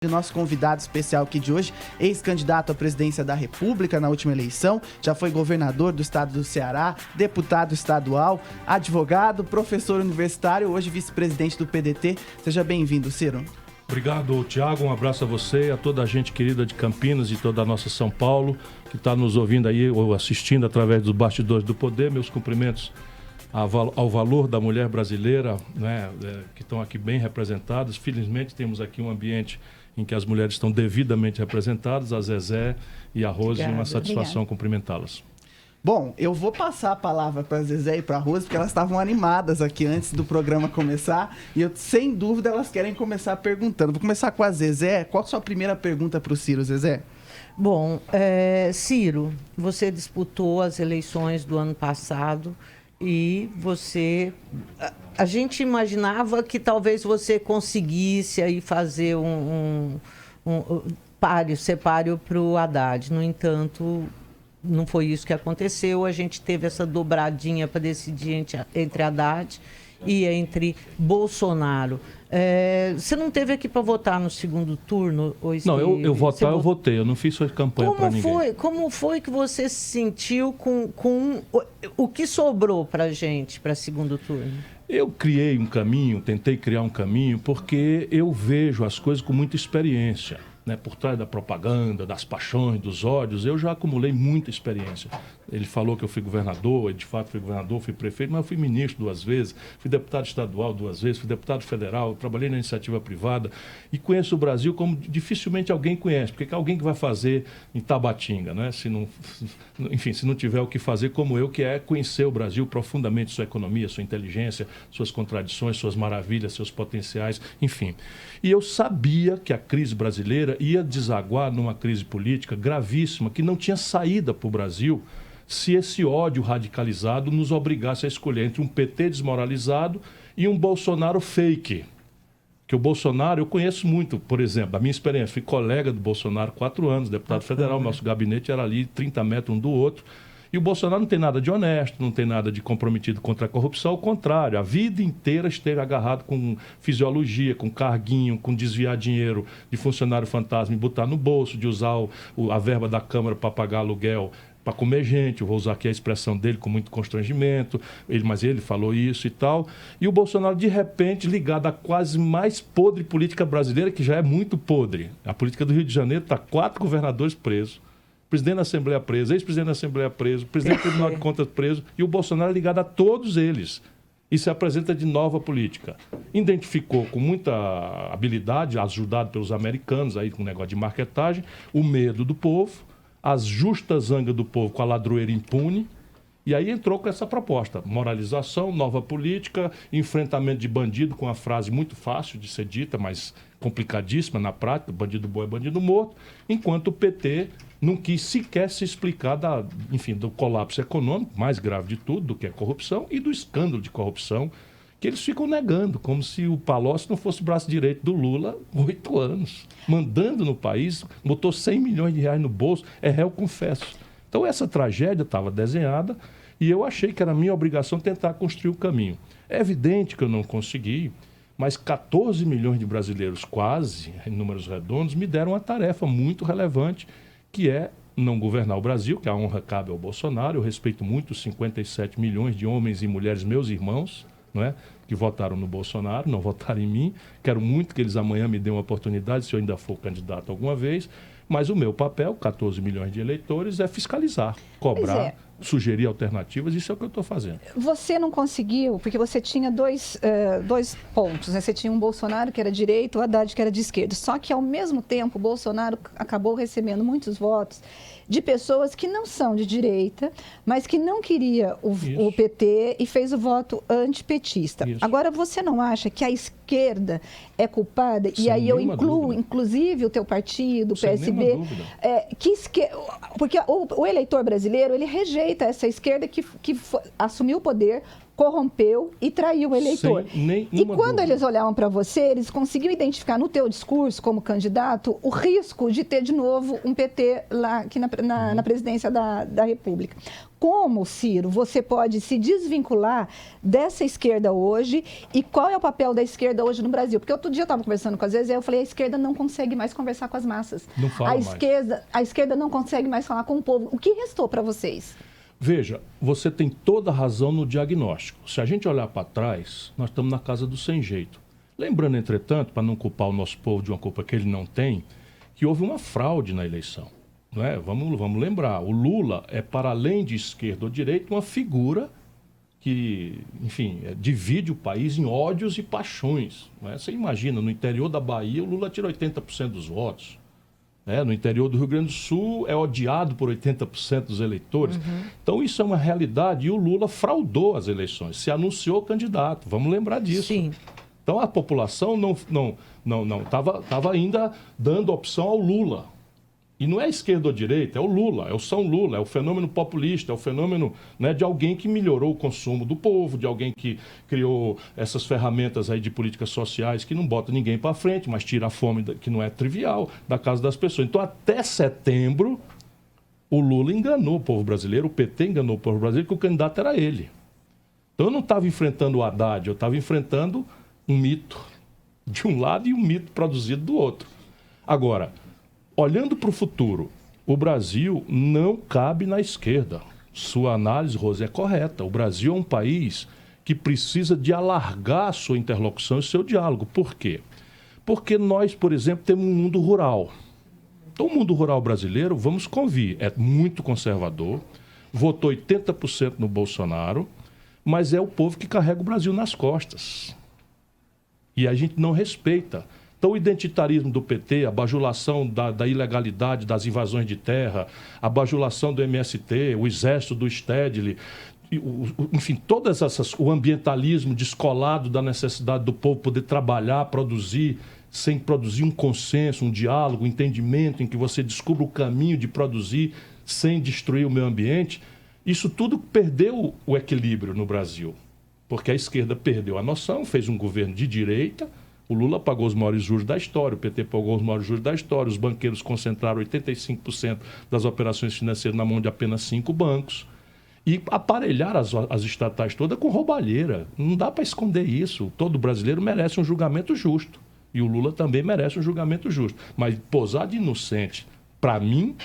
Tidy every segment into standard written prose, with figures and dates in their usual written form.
O nosso convidado especial aqui de hoje, ex-candidato à presidência da República na última eleição, já foi governador do estado do Ceará, deputado estadual, advogado, professor universitário, hoje vice-presidente do PDT. Seja bem-vindo, Ciro. Obrigado, Tiago. Um abraço a você e a toda a gente querida de Campinas e toda a nossa São Paulo, que está nos ouvindo aí ou assistindo através dos bastidores do poder. Meus cumprimentos ao valor da mulher brasileira, né, que estão aqui bem representadas. Felizmente temos aqui um ambiente em que as mulheres estão devidamente representadas, a Zezé e a Rose, uma satisfação cumprimentá-las. Bom, eu vou passar a palavra para a Zezé e para a Rose, porque elas estavam animadas aqui antes do programa começar, e sem dúvida elas querem começar perguntando. Vou começar com a Zezé. Qual a sua primeira pergunta para o Ciro, Zezé? Bom, Ciro, você disputou as eleições do ano passado e você... A gente imaginava que talvez você conseguisse aí fazer ser páreo para o Haddad. No entanto, não foi isso que aconteceu. A gente teve essa dobradinha para decidir entre Haddad e entre Bolsonaro. Você não esteve aqui para votar no segundo turno? Não, eu votei. Eu não fiz sua campanha para ninguém. Como foi que você se sentiu com o que sobrou para a gente para segundo turno? Eu tentei criar um caminho, porque eu vejo as coisas com muita experiência, né? Por trás da propaganda, das paixões, dos ódios, eu já acumulei muita experiência. Ele falou que eu fui governador, de fato fui governador, fui prefeito, mas eu fui ministro 2 vezes, fui deputado estadual 2 vezes, fui deputado federal, trabalhei na iniciativa privada e conheço o Brasil como dificilmente alguém conhece, porque é alguém que vai fazer em Tabatinga, né? Se não tiver o que fazer como eu, que é conhecer o Brasil profundamente, sua economia, sua inteligência, suas contradições, suas maravilhas, seus potenciais, enfim. E eu sabia que a crise brasileira ia desaguar numa crise política gravíssima, que não tinha saída para o Brasil, se esse ódio radicalizado nos obrigasse a escolher entre um PT desmoralizado e um Bolsonaro fake. Que o Bolsonaro, eu conheço muito, por exemplo, a minha experiência, fui colega do Bolsonaro 4 anos, deputado federal, nosso gabinete era ali 30 metros um do outro. E o Bolsonaro não tem nada de honesto, não tem nada de comprometido contra a corrupção, ao contrário, a vida inteira esteve agarrado com fisiologia, com carguinho, com desviar dinheiro de funcionário fantasma e botar no bolso, de usar a verba da Câmara para pagar aluguel, para comer gente. Eu vou usar aqui a expressão dele com muito constrangimento, mas ele falou isso e tal. E o Bolsonaro, de repente, ligado à quase mais podre política brasileira, que já é muito podre. A política do Rio de Janeiro está 4 governadores presos, presidente da Assembleia preso, ex-presidente da Assembleia preso, presidente do Tribunal de Contas preso, e o Bolsonaro ligado a todos eles. E se apresenta de nova política. Identificou com muita habilidade, ajudado pelos americanos, aí com o negócio de marketagem, o medo do povo, as justas zangas do povo com a ladroeira impune, e aí entrou com essa proposta: moralização, nova política, enfrentamento de bandido, com uma frase muito fácil de ser dita, mas complicadíssima na prática: bandido bom é bandido morto, enquanto o PT não quis sequer se explicar do colapso econômico, mais grave de tudo, do que a corrupção, e do escândalo de corrupção, que eles ficam negando, como se o Palocci não fosse o braço direito do Lula há 8 anos, mandando no país, botou 100 milhões de reais no bolso, é réu confesso. Então essa tragédia estava desenhada e eu achei que era minha obrigação tentar construir o caminho. É evidente que eu não consegui, mas 14 milhões de brasileiros, quase, em números redondos, me deram uma tarefa muito relevante, que é não governar o Brasil, que a honra cabe ao Bolsonaro. Eu respeito muito os 57 milhões de homens e mulheres, meus irmãos, não é? Que votaram no Bolsonaro, não votaram em mim. Quero muito que eles amanhã me dêem uma oportunidade, se eu ainda for candidato alguma vez. Mas o meu papel, 14 milhões de eleitores, é fiscalizar, cobrar, sugerir alternativas. Isso é o que eu estou fazendo. Você não conseguiu, porque você tinha dois pontos, né? Você tinha um Bolsonaro que era de direita, o Haddad que era de esquerda. Só que, ao mesmo tempo, o Bolsonaro acabou recebendo muitos votos de pessoas que não são de direita, mas que não queria o PT e fez o voto antipetista. Isso. Agora, você não acha que a esquerda é culpada? Sem e aí eu incluo, dúvida, inclusive, o teu partido, o PSB, PSB, porque o eleitor brasileiro, ele rejeita essa esquerda que assumiu o poder corrompeu e traiu o eleitor. E quando dúvida. eles olhavam para você, eles conseguiam identificar no teu discurso como candidato o risco de ter de novo um PT lá aqui na presidência da República. Como, Ciro, você pode se desvincular dessa esquerda hoje e qual é o papel da esquerda hoje no Brasil? Porque outro dia eu estava conversando com as vezes e eu falei, a esquerda não consegue mais conversar com as massas. Não fala mais. A esquerda não consegue mais falar com o povo. O que restou para vocês? Veja, você tem toda a razão no diagnóstico. Se a gente olhar para trás, nós estamos na casa do sem jeito. Lembrando, entretanto, para não culpar o nosso povo de uma culpa que ele não tem, que houve uma fraude na eleição. Não é? Vamos lembrar, o Lula é, para além de esquerda ou direita, uma figura que, enfim, divide o país em ódios e paixões. Não é? Você imagina, no interior da Bahia, o Lula tira 80% dos votos. No interior do Rio Grande do Sul, é odiado por 80% dos eleitores. Então, isso é uma realidade e o Lula fraudou as eleições, se anunciou candidato. Vamos lembrar disso. Sim. Então, a população não estava ainda dando opção ao Lula. E não é esquerda ou direita, é o Lula, é o São Lula, é o fenômeno populista, é o fenômeno, né, de alguém que melhorou o consumo do povo, de alguém que criou essas ferramentas aí de políticas sociais que não bota ninguém para frente, mas tira a fome, que não é trivial, da casa das pessoas. Então, até setembro, o Lula enganou o povo brasileiro, o PT enganou o povo brasileiro, que o candidato era ele. Então, eu não estava enfrentando o Haddad, eu estava enfrentando um mito de um lado e um mito produzido do outro. Agora, olhando para o futuro, o Brasil não cabe na esquerda. Sua análise, Rose, é correta. O Brasil é um país que precisa de alargar a sua interlocução e seu diálogo. Por quê? Porque nós, por exemplo, temos um mundo rural. Então, o mundo rural brasileiro, vamos convir, é muito conservador, votou 80% no Bolsonaro, mas é o povo que carrega o Brasil nas costas. E a gente não respeita. Então, o identitarismo do PT, a bajulação da ilegalidade das invasões de terra, a bajulação do MST, o exército do Stedley, enfim, todas essas, o ambientalismo descolado da necessidade do povo poder trabalhar, produzir, sem produzir um consenso, um diálogo, um entendimento em que você descubra o caminho de produzir sem destruir o meio ambiente, isso tudo perdeu o equilíbrio no Brasil. Porque a esquerda perdeu a noção, fez um governo de direita. O Lula pagou os maiores juros da história, o PT pagou os maiores juros da história, os banqueiros concentraram 85% das operações financeiras na mão de apenas 5 bancos. E aparelhar as estatais todas com roubalheira. Não dá para esconder isso. Todo brasileiro merece um julgamento justo. E o Lula também merece um julgamento justo. Mas posar de inocente, para mim,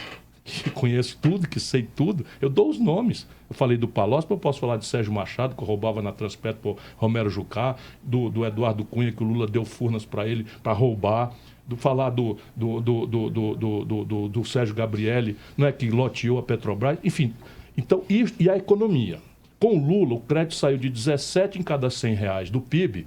que conheço tudo, que sei tudo, eu dou os nomes. Eu falei do Palocci, eu posso falar de Sérgio Machado, que roubava na Transpetro por Romero Jucá, do Eduardo Cunha, que o Lula deu furnas para ele, para roubar, falar do Sérgio Gabrielli, não é, que loteou a Petrobras, enfim. Então, e a economia? Com o Lula, o crédito saiu de 17 em cada 100 reais do PIB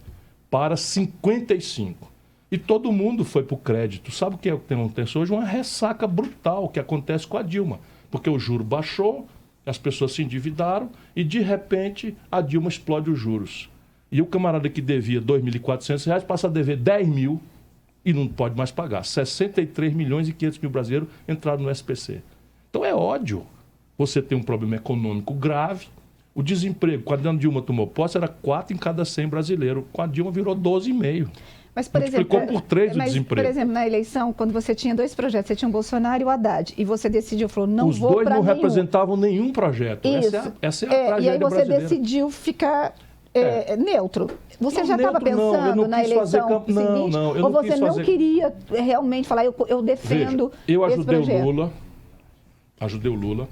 para 55. E todo mundo foi para o crédito. Sabe o que acontece hoje? Uma ressaca brutal que acontece com a Dilma. Porque o juro baixou, as pessoas se endividaram e, de repente, a Dilma explode os juros. E o camarada que devia R$ 2.400 passa a dever 10 mil e não pode mais pagar. 63 milhões e 500 mil brasileiros entraram no SPC. Então é ódio. Você tem um problema econômico grave. O desemprego, quando a Dilma tomou posse, era 4 em cada 100 brasileiros. Com a Dilma virou 12,5. Mas, por multiplicou exemplo, por 3 o desemprego. Por exemplo, na eleição, quando você tinha 2 projetos, você tinha o Bolsonaro e o Haddad, e você decidiu, falou, não Os vou para nenhum. Os dois não representavam nenhum projeto. Isso. Essa é a tragédia brasileira. E aí você decidiu ficar neutro. Você já estava pensando na eleição seguinte? Não, eu ou não você quis não fazer... queria realmente falar, eu defendo esse projeto? Ajudei o Lula.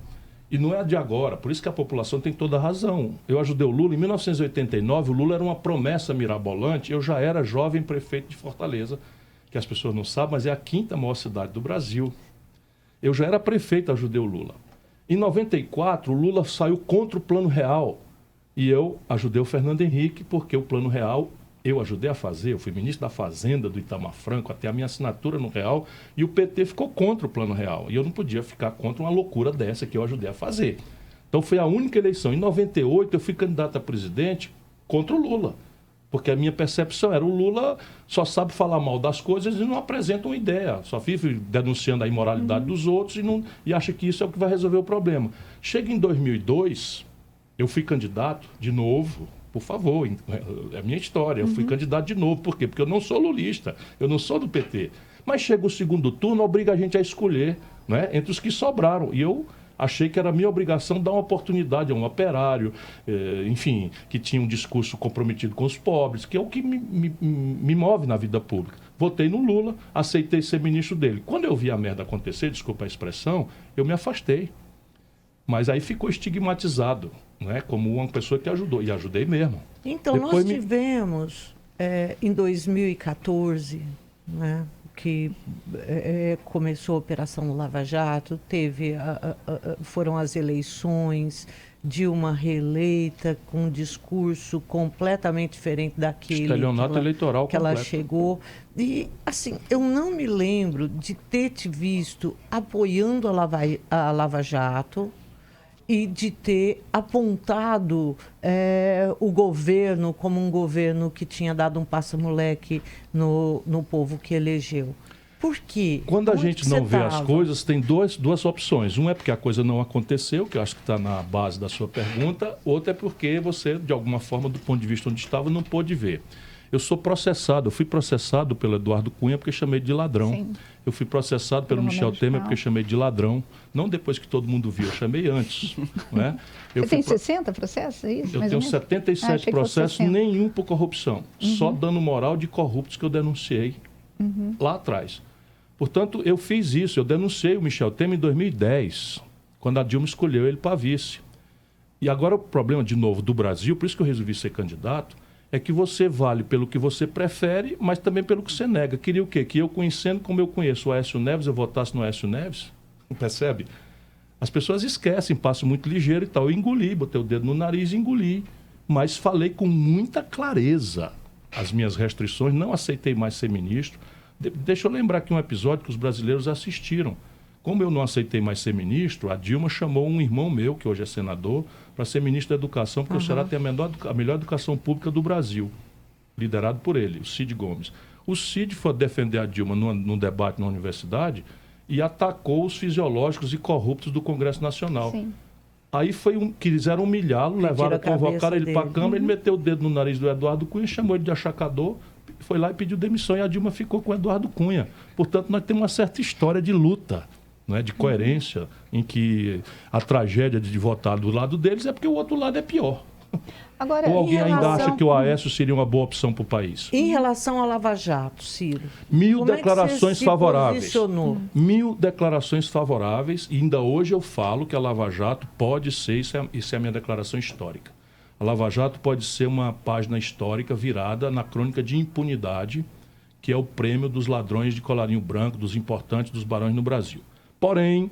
E não é de agora, por isso que a população tem toda a razão. Eu ajudei o Lula, em 1989, o Lula era uma promessa mirabolante, eu já era jovem prefeito de Fortaleza, que as pessoas não sabem, mas é a 5ª maior cidade do Brasil. Eu já era prefeito, ajudei o Lula. Em 94, o Lula saiu contra o Plano Real, e eu ajudei o Fernando Henrique, porque o Plano Real eu ajudei a fazer, eu fui ministro da Fazenda do Itamar Franco, até a minha assinatura no Real, e o PT ficou contra o Plano Real. E eu não podia ficar contra uma loucura dessa que eu ajudei a fazer. Então foi a única eleição. Em 98 eu fui candidato a presidente contra o Lula. Porque a minha percepção era o Lula só sabe falar mal das coisas e não apresenta uma ideia. Só vive denunciando a imoralidade dos outros e acha que isso é o que vai resolver o problema. Chega em 2002, eu fui candidato de novo, Por favor, é a minha história. Eu fui candidato de novo. Por quê? Porque eu não sou lulista, eu não sou do PT. Mas chega o segundo turno, obriga a gente a escolher, né, entre os que sobraram. E eu achei que era minha obrigação dar uma oportunidade a um operário, enfim, que tinha um discurso comprometido com os pobres, que é o que me move na vida pública. Votei no Lula, aceitei ser ministro dele. Quando eu vi a merda acontecer, desculpa a expressão, eu me afastei. Mas aí ficou estigmatizado, né, como uma pessoa que ajudou. E ajudei mesmo. Então, Depois nós tivemos, em 2014, né, que começou a Operação Lava Jato, foram as eleições, Dilma reeleita com um discurso completamente diferente daquele estelionato eleitoral que ela completo. chegou. E, assim, eu não me lembro de ter te visto apoiando a Lava Jato e de ter apontado o governo como um governo que tinha dado um passa-moleque no povo que elegeu. Por quê? Quando a Onde gente que não você vê as tava? coisas, tem duas opções. Uma é porque a coisa não aconteceu, que eu acho que está na base da sua pergunta. Outra é porque você, de alguma forma, do ponto de vista onde estava, não pôde ver. Eu sou processado, eu fui processado pelo Eduardo Cunha porque chamei de ladrão. Sim. Eu fui processado pelo Michel Temer porque chamei de ladrão. Não depois que todo mundo viu, eu chamei antes. Né? Você tem 60 processos, é isso? Eu mais tenho ou menos? 77 achei que fosse processos, 60. nenhum por corrupção. Só dano moral de corruptos que eu denunciei lá atrás. Portanto, eu fiz isso, eu denunciei o Michel Temer em 2010, quando a Dilma escolheu ele para vice. E agora o problema, de novo, do Brasil, por isso que eu resolvi ser candidato, é que você vale pelo que você prefere, mas também pelo que você nega. Queria o quê? Que eu, conhecendo como eu conheço o Aécio Neves, eu votasse no Aécio Neves? Percebe? As pessoas esquecem, passam muito ligeiro e tal. Eu engoli, botei o dedo no nariz e engoli. Mas falei com muita clareza as minhas restrições, não aceitei mais ser ministro. Deixa eu lembrar aqui um episódio que os brasileiros assistiram. Como eu não aceitei mais ser ministro, a Dilma chamou um irmão meu, que hoje é senador, para ser ministro da Educação, porque o Ceará tem a melhor educação pública do Brasil, liderado por ele, o Cid Gomes. O Cid foi defender a Dilma num debate na universidade e atacou os fisiológicos e corruptos do Congresso Nacional. Sim. Aí quiseram humilhá-lo, levaram, convocaram ele para a Câmara, ele meteu o dedo no nariz do Eduardo Cunha, chamou ele de achacador, foi lá e pediu demissão, e a Dilma ficou com o Eduardo Cunha. Portanto, nós temos uma certa história de luta, né, de coerência, em que a tragédia de votar do lado deles é porque o outro lado é pior. Agora, Ou alguém ainda relação- acha que o Aécio seria uma boa opção para o país? Em relação à Lava Jato, Ciro, 1000 como é que declarações você se favoráveis. posicionou? 1000 declarações favoráveis, e ainda hoje eu falo que a Lava Jato pode ser, isso é a minha declaração histórica, a Lava Jato pode ser uma página histórica virada na crônica de impunidade, que é o prêmio dos ladrões de colarinho branco, dos importantes, dos barões no Brasil. Porém,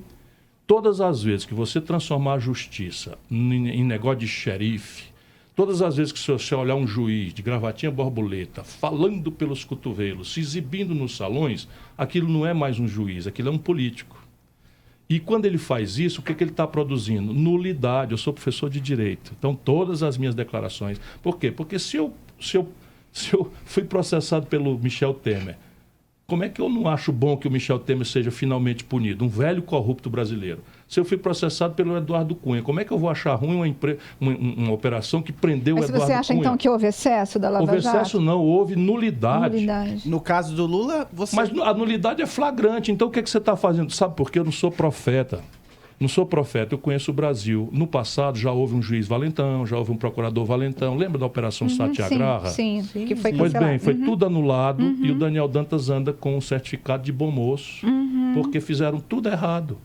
todas as vezes que você transformar a justiça em negócio de xerife, todas as vezes que você olhar um juiz de gravatinha borboleta, falando pelos cotovelos, se exibindo nos salões, aquilo não é mais um juiz, aquilo é um político. E quando ele faz isso, o que ele está produzindo? Nulidade. Eu sou professor de Direito. Então, todas as minhas declarações... Por quê? Porque se eu fui processado pelo Michel Temer, como é que eu não acho bom que o Michel Temer seja finalmente punido? Um velho corrupto brasileiro. Se eu fui processado pelo Eduardo Cunha, como é que eu vou achar ruim uma operação que prendeu o mas Eduardo Cunha? você acha, então, que houve excesso da Lava Houve Jato? excesso não, houve nulidade. Nulidade. No caso do Lula, você... Mas a nulidade é flagrante. Então, o que você está fazendo? Sabe por quê? Eu não sou profeta. Não sou profeta, eu conheço o Brasil. No passado já houve um juiz valentão, já houve um procurador valentão. Lembra da Operação Satyagraha? Sim, que foi Pois cancelado. bem, foi tudo anulado e o Daniel Dantas anda com um certificado de bom moço, porque fizeram tudo errado.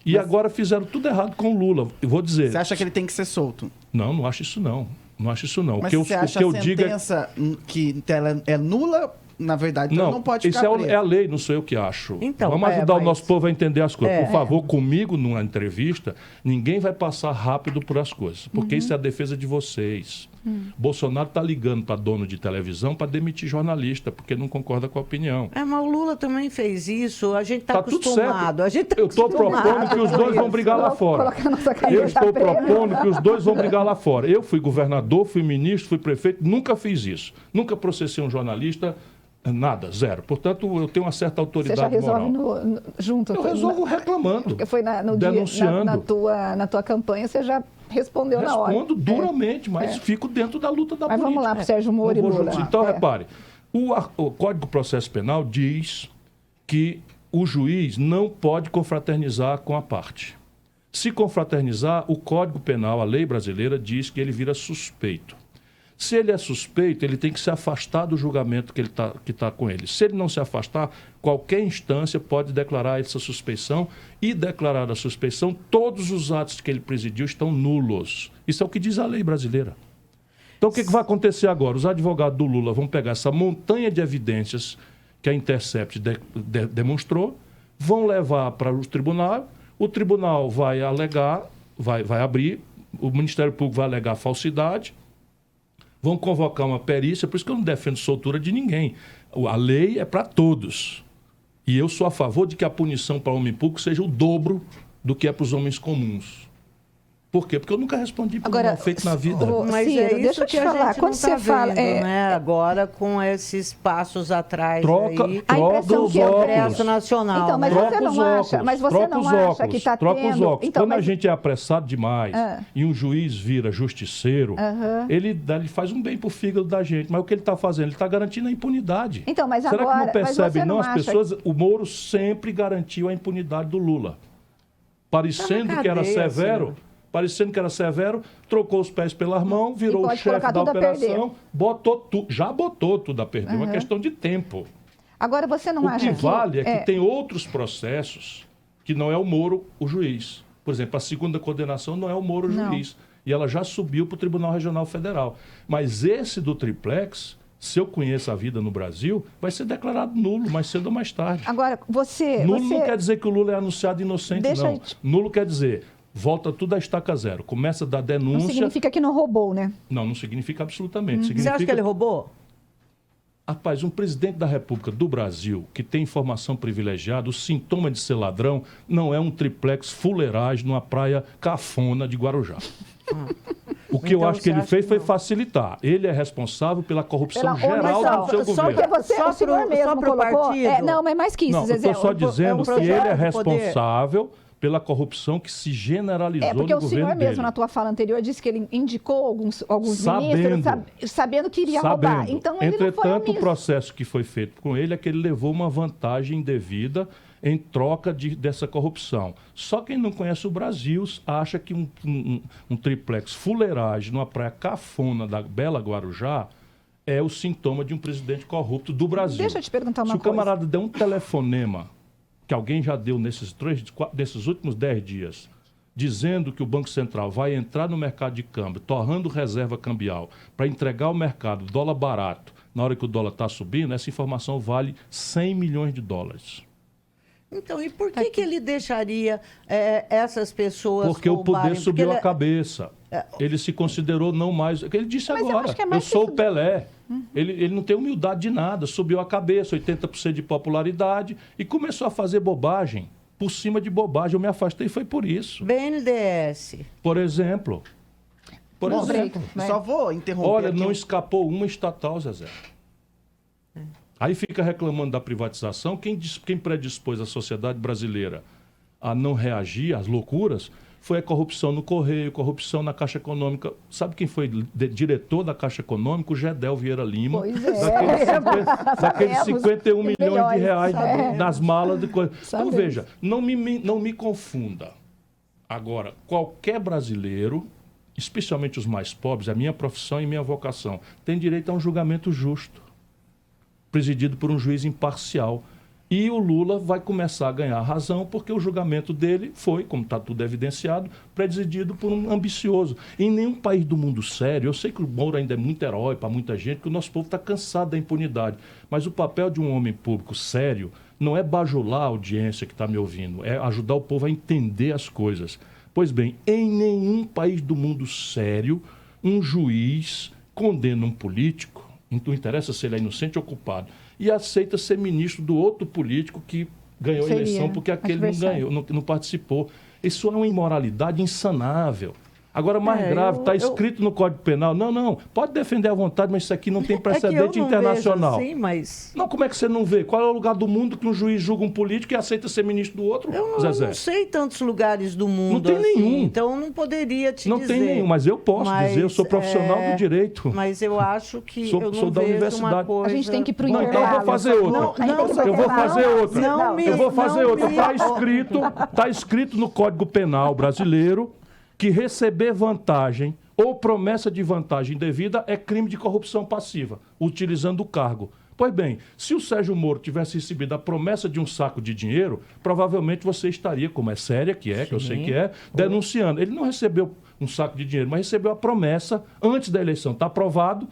E agora fizeram tudo errado com o Lula. Eu vou dizer... Você acha que ele tem que ser solto? Não acho isso não. Não acho isso não. Mas o você acha que eu a digo é... sentença que ela é nula, na verdade, então não pode isso ficar é preso. a lei, não sou eu que acho. Então, vamos ajudar o mas- nosso povo a entender as coisas. Por favor, comigo, numa entrevista, ninguém vai passar rápido por as coisas, porque isso é a defesa de vocês. Bolsonaro está ligando para dono de televisão para demitir jornalista, porque não concorda com a opinião. Mas o Lula também fez isso, a gente está Tá tudo acostumado. certo. A gente tá Eu estou acostumado propondo que os com dois vão isso. brigar lá fora. Colocar nossa cabeça Eu estou presa. propondo que os dois vão brigar lá fora. Eu fui governador, fui ministro, fui prefeito, nunca fiz isso. Nunca processei um jornalista, nada, zero. Portanto, eu tenho uma certa Você autoridade já resolve moral. junto? Eu resolvo reclamando, Porque foi no dia, denunciando. na tua campanha, você já Respondeu na hora. Respondo duramente, mas fico dentro da luta da política. Mas vamos lá para o Sérgio Moro e Lula. Então, repare, o Código de Processo Penal diz que o juiz não pode confraternizar com a parte. Se confraternizar, o Código Penal, a lei brasileira, diz que ele vira suspeito. Se ele é suspeito, ele tem que se afastar do julgamento que está com ele. Se ele não se afastar, qualquer instância pode declarar essa suspeição e, declarada a suspeição, todos os atos que ele presidiu estão nulos. Isso é o que diz a lei brasileira. Então, o que vai acontecer agora? Os advogados do Lula vão pegar essa montanha de evidências que a Intercept demonstrou, vão levar para o tribunal vai alegar, vai abrir, o Ministério Público vai alegar falsidade, vão convocar uma perícia, por isso que eu não defendo soltura de ninguém. A lei é para todos. E eu sou a favor de que a punição para o homem público seja o dobro do que é para os homens comuns. Por quê? Porque eu nunca respondi por mal feito na vida. Mas Ciro, é isso que a gente quando você fala, né? Agora, com esses passos atrás troca do Congresso Nacional. Então, mas você não acha, que está tendo... Troca os óculos. Então, quando a gente é apressado demais e um juiz vira justiceiro, ele faz um bem para o fígado da gente. Mas o que ele está fazendo? Ele está garantindo a impunidade. Então, mas será agora, que não percebe, não? As pessoas... Que... O Moro sempre garantiu a impunidade do Lula. Parecendo que era severo... Parecendo que era severo, trocou os pés pelas mãos, virou o chefe da operação, já botou tudo a perder. É uma questão de tempo. Agora, você não acha que... O que vale é que tem outros processos que não é o Moro o juiz. Por exemplo, a segunda condenação não é o Moro o juiz. E ela já subiu para o Tribunal Regional Federal. Mas esse do triplex, se eu conheço a vida no Brasil, vai ser declarado nulo mais cedo ou mais tarde. Agora, Nulo não quer dizer que o Lula é anunciado inocente, não. Nulo quer dizer... Volta tudo a estaca zero. Começa a dar denúncia... Não significa que não roubou, né? Não significa absolutamente. Significa... Você acha que ele roubou? Rapaz, um presidente da República do Brasil que tem informação privilegiada, o sintoma de ser ladrão não é um triplex fuleiragem numa praia cafona de Guarujá. O que eu acho que ele fez foi facilitar. Ele é responsável pela corrupção geral do seu governo. Só você, o senhor mesmo colocou... não, mas mais que isso, Zezé. Eu estou só dizendo que ele é responsável... pela corrupção que se generalizou no governo dele. Porque o senhor mesmo, na tua fala anterior, disse que ele indicou alguns ministros sabendo que iria roubar. Então, ele entretanto, o processo que foi feito com ele é que ele levou uma vantagem indevida em troca dessa corrupção. Só quem não conhece o Brasil acha que um triplex fuleiragem numa praia cafona da bela Guarujá é o sintoma de um presidente corrupto do Brasil. Deixa eu te perguntar uma coisa. Se o camarada der um telefonema que alguém já deu nesses últimos 10 dias, dizendo que o Banco Central vai entrar no mercado de câmbio, torrando reserva cambial, para entregar ao mercado dólar barato, na hora que o dólar está subindo, essa informação vale 100 milhões de dólares. Então, e por que ele deixaria essas pessoas Porque roubarem? O poder subiu a cabeça. Ele se considerou não mais... Ele disse agora, eu sou o Pelé. Ele não tem humildade de nada. Subiu a cabeça, 80% de popularidade e começou a fazer bobagem. Por cima de bobagem. Eu me afastei, foi por isso. BNDES. Por exemplo. Só vou interromper. Olha, não escapou uma estatal, Zezé. Aí fica reclamando da privatização. Quem predispôs a sociedade brasileira a não reagir às loucuras foi a corrupção no Correio, corrupção na Caixa Econômica. Sabe quem foi diretor da Caixa Econômica? O Gedel Vieira Lima. Pois é. Daqueles 51 milhões de reais nas malas de coisa. Então, veja, não me confunda. Agora, qualquer brasileiro, especialmente os mais pobres, a minha profissão e minha vocação, tem direito a um julgamento justo, presidido por um juiz imparcial. E o Lula vai começar a ganhar razão porque o julgamento dele foi, como está tudo evidenciado, presidido por um ambicioso. Em nenhum país do mundo sério, eu sei que o Moro ainda é muito herói para muita gente, que o nosso povo está cansado da impunidade, mas o papel de um homem público sério não é bajular a audiência que está me ouvindo, é ajudar o povo a entender as coisas. Pois bem, em nenhum país do mundo sério, um juiz condena um político, não interessa se ele é inocente ou culpado, e aceita ser ministro do outro político que ganhou a eleição porque aquele não ganhou, não participou. Isso é uma imoralidade insanável. Agora, mais grave, está escrito no Código Penal. Não, pode defender à vontade, mas isso aqui não tem precedente internacional. Vejo assim, mas... Não, como é que você não vê? Qual é o lugar do mundo que um juiz julga um político e aceita ser ministro do outro, Zezé? Eu não sei tantos lugares do mundo. Não tem assim, nenhum. Então, eu não poderia te dizer. Não tem nenhum, mas eu posso dizer, eu sou profissional do direito. Mas eu acho que sou da universidade. Uma coisa... A gente tem que ir para o intervalo. Então, eu vou fazer outra. Eu vou fazer outra. Eu vou fazer outra. Está escrito no Código Penal brasileiro que receber vantagem ou promessa de vantagem indevida é crime de corrupção passiva, utilizando o cargo. Pois bem, se o Sérgio Moro tivesse recebido a promessa de um saco de dinheiro, provavelmente você estaria, como é séria, que eu sei que é, denunciando. Ele não recebeu um saco de dinheiro, mas recebeu a promessa antes da eleição. Está aprovado.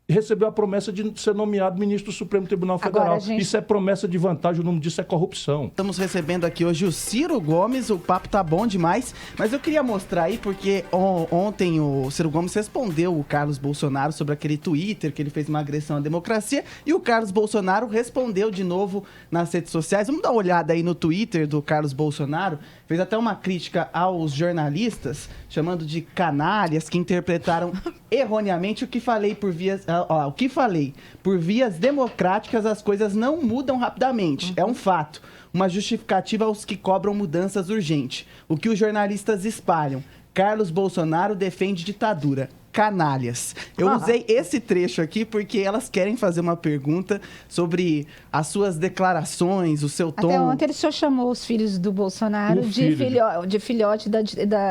Recebeu a promessa de ser nomeado ministro do Supremo Tribunal Federal. Isso é promessa de vantagem, o nome disso é corrupção. Estamos recebendo aqui hoje o Ciro Gomes, o papo tá bom demais, mas eu queria mostrar aí, porque ontem o Ciro Gomes respondeu o Carlos Bolsonaro sobre aquele Twitter que ele fez uma agressão à democracia, e o Carlos Bolsonaro respondeu de novo nas redes sociais. Vamos dar uma olhada aí no Twitter do Carlos Bolsonaro, fez até uma crítica aos jornalistas, chamando de canalhas que interpretaram erroneamente o que falei por vias... o que falei, por vias democráticas as coisas não mudam rapidamente, é um fato. Uma justificativa aos que cobram mudanças urgentes. O que os jornalistas espalham. Carlos Bolsonaro defende ditadura. Canalhas. Eu usei esse trecho aqui porque elas querem fazer uma pergunta sobre as suas declarações, o seu tom. Até ontem o senhor chamou os filhos do Bolsonaro de filhote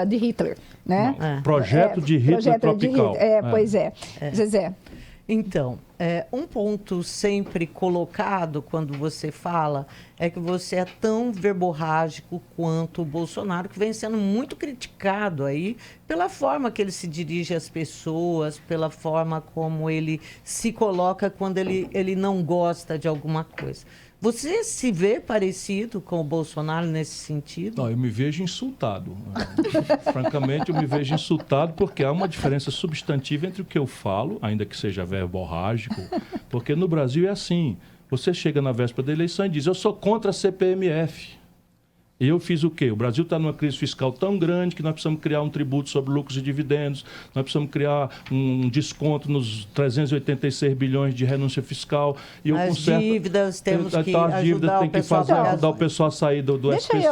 de Hitler, né? Projeto de Hitler tropical. Pois é. Zezé. Então, um ponto sempre colocado quando você fala é que você é tão verborrágico quanto o Bolsonaro, que vem sendo muito criticado aí pela forma que ele se dirige às pessoas, pela forma como ele se coloca quando ele não gosta de alguma coisa. Você se vê parecido com o Bolsonaro nesse sentido? Não, eu me vejo insultado. Francamente, eu me vejo insultado porque há uma diferença substantiva entre o que eu falo, ainda que seja verborrágico, porque no Brasil é assim. Você chega na véspera da eleição e diz, eu sou contra a CPMF. E eu fiz o quê? O Brasil está numa crise fiscal tão grande que nós precisamos criar um tributo sobre lucros e dividendos, nós precisamos criar um desconto nos 386 bilhões de renúncia fiscal. E eu dívidas, temos que ajudar o pessoal a sair do SPC.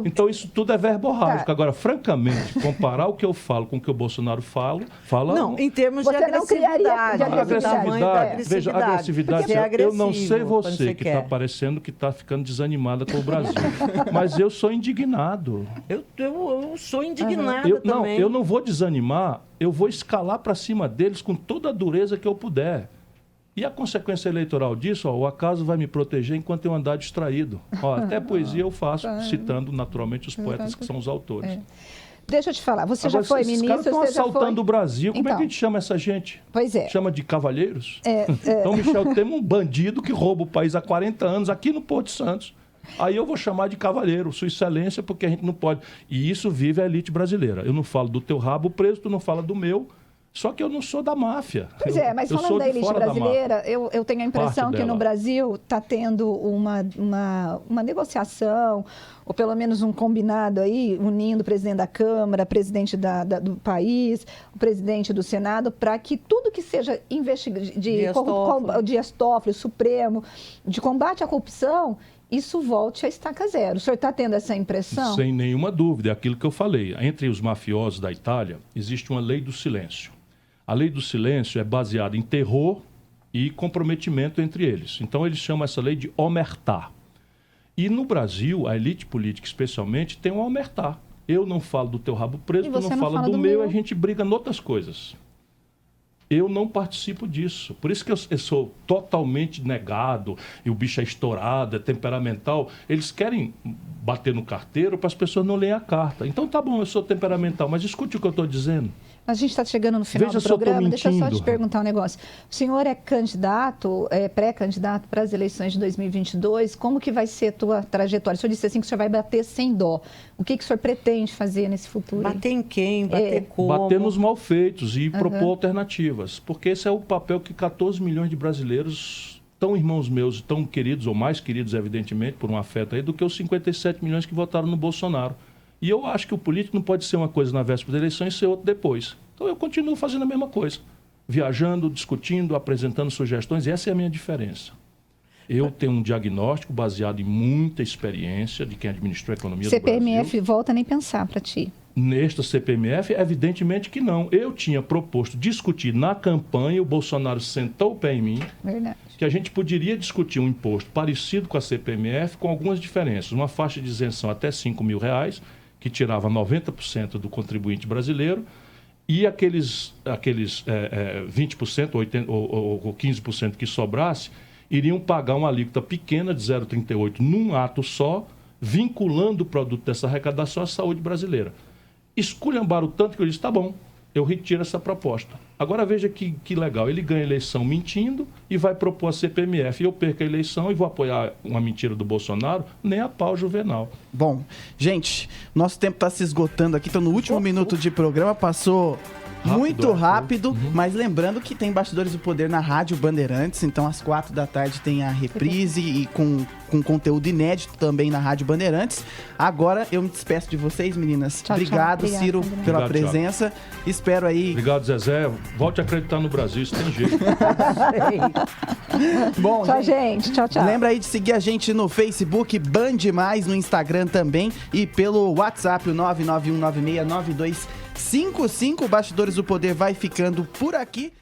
Então, isso tudo é verborrágico. Agora, francamente, comparar o que eu falo com o que o Bolsonaro fala... Não, em termos de agressividade. Veja, a agressividade... Eu não sei você que está parecendo que está ficando desanimada com o Brasil. Mas eu sou indignado. Eu sou indignado também. Eu não vou desanimar, eu vou escalar para cima deles com toda a dureza que eu puder. E a consequência eleitoral disso, o acaso vai me proteger enquanto eu andar distraído. Até poesia eu faço, citando naturalmente os poetas que são os autores. Deixa eu te falar, você já foi ministro... Os caras estão assaltando o Brasil, como é que a gente chama essa gente? Pois é. Chama de cavalheiros? Então, Michel, temos um bandido que rouba o país há 40 anos, aqui no Porto de Santos. Aí eu vou chamar de cavalheiro, sua excelência, porque a gente não pode... E isso vive a elite brasileira. Eu não falo do teu rabo preso, tu não fala do meu, só que eu não sou da máfia. Pois mas falando da elite brasileira, eu tenho a impressão que no Brasil está tendo uma negociação, ou pelo menos um combinado aí, unindo o presidente da Câmara, presidente do país, o presidente do Senado, para que tudo que seja Dias Toffoli, Supremo, de combate à corrupção... isso volte a estaca zero. O senhor está tendo essa impressão? Sem nenhuma dúvida, é aquilo que eu falei. Entre os mafiosos da Itália, existe uma lei do silêncio. A lei do silêncio é baseada em terror e comprometimento entre eles. Então, eles chamam essa lei de omertà. E no Brasil, a elite política especialmente, tem um omertà. Eu não falo do teu rabo preso, tu não fala do meu, a gente briga em outras coisas. Eu não participo disso. Por isso que eu sou totalmente negado, e o bicho é estourado, é temperamental. Eles querem bater no carteiro para as pessoas não lerem a carta. Então tá bom, eu sou temperamental, mas escute o que eu estou dizendo. A gente está chegando no final do programa. Deixa eu só te perguntar um negócio. O senhor é candidato, pré-candidato para as eleições de 2022. Como que vai ser a tua trajetória? O senhor disse assim que o senhor vai bater sem dó. O que o senhor pretende fazer nesse futuro? Bater em quem? Bater como? Bater nos malfeitos e propor alternativas. Porque esse é o papel que 14 milhões de brasileiros, tão irmãos meus, tão queridos, ou mais queridos, evidentemente, por um afeto aí, do que os 57 milhões que votaram no Bolsonaro. E eu acho que o político não pode ser uma coisa na véspera da eleição e ser outra depois. Então eu continuo fazendo a mesma coisa. Viajando, discutindo, apresentando sugestões. E essa é a minha diferença. Eu tenho um diagnóstico baseado em muita experiência de quem administrou a economia do Brasil. CPMF volta nem pensar para ti. Nesta CPMF, evidentemente que não. Eu tinha proposto discutir na campanha, o Bolsonaro sentou o pé em mim, Verdade. que a gente poderia discutir um imposto parecido com a CPMF, com algumas diferenças. Uma faixa de isenção até R$5.000, que tirava 90% do contribuinte brasileiro, e aqueles 20% ou 15% que sobrasse, iriam pagar uma alíquota pequena de 0,38 num ato só, vinculando o produto dessa arrecadação à saúde brasileira. Esculhambaram tanto que eu disse, tá bom, eu retiro essa proposta. Agora veja que legal, ele ganha a eleição mentindo e vai propor a CPMF. Eu perco a eleição e vou apoiar uma mentira do Bolsonaro, nem a pau Juvenal. Bom, gente, nosso tempo está se esgotando aqui, então no último minuto de programa passou muito rápido, mas lembrando que tem Bastidores do Poder na Rádio Bandeirantes, então às 4h tem a reprise e com conteúdo inédito também na Rádio Bandeirantes. Agora eu me despeço de vocês, meninas. Obrigado, Ciro, pela presença. Espero aí... Obrigado, Zezé. Volte a acreditar no Brasil, isso tem jeito. Bom, tchau, gente. Tchau, tchau. Lembra aí de seguir a gente no Facebook, Band Mais, no Instagram também e pelo WhatsApp, o 991969255. Bastidores do Poder vai ficando por aqui.